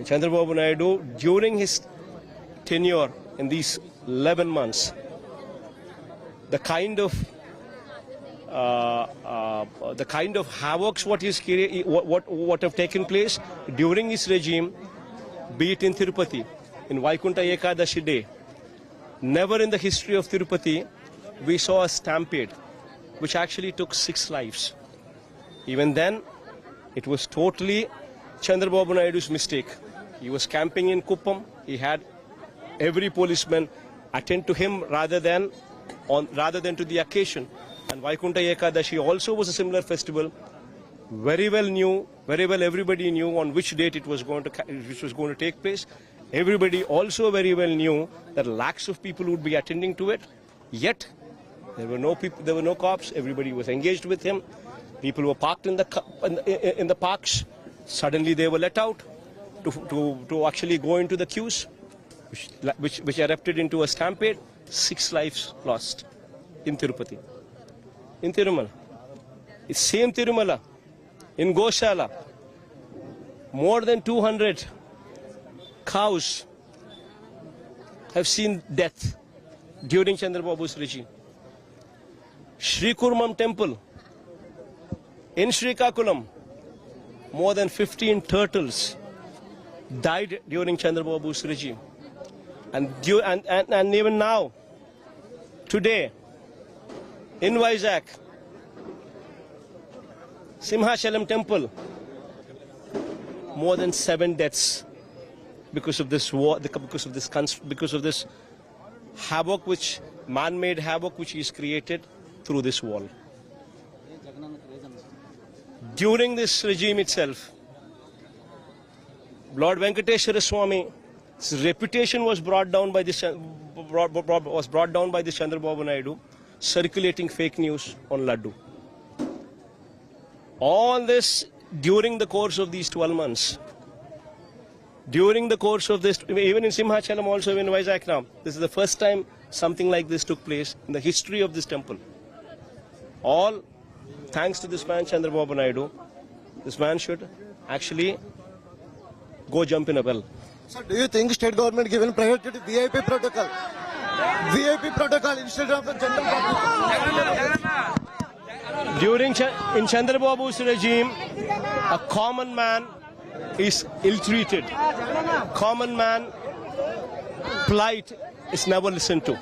Chandrababu Naidu, during his tenure in these 11 months, the kind of havocs what have taken place during his regime, be it in Tirupati, in Vaikunta Ekadashi day, never in the history of Tirupati we saw a stampede which actually took 6 lives. Even then, it was totally Chandrababu Naidu's mistake. He was camping in Kuppam. He had every policeman attend to him rather than to the occasion. And Vaikunta Ekadashi also was a similar festival. Very well everybody knew on which date it was going to take place. Everybody also very well knew that lakhs of people would be attending to it. Yet there were no people, there were no cops. Everybody was engaged with him. People were parked in the parks. Suddenly they were let out to actually go into the queues, which erupted into a stampede. 6 lives lost in Tirupati. In Tirumala, it's same Tirumala, in Goshala, more than 200 cows have seen death during Chandrababu's regime. Sri Kurmam temple in Srikakulam, more than 15 turtles died during Chandrababu's regime. And even now, today, in Vizag, Simhachalam temple, more than 7 deaths because of this war, because of this havoc, which man-made havoc which is created through this wall. During this regime itself, Lord Venkateshwara Swami's reputation was brought down by this Chandrababu Naidu, circulating fake news on Laddu. All this during the course of these 12 months. During the course of this, even in Simhachalam, also in Vizag now, this is the first time something like this took place in the history of this temple. All thanks to this man Chandrababu Naidu. This man should actually go jump in a well. So do you think state government given priority to VIP protocol? VIP protocol instead of the general public? In Chandrababu's regime, a common man is ill-treated. Common man plight is never listened to.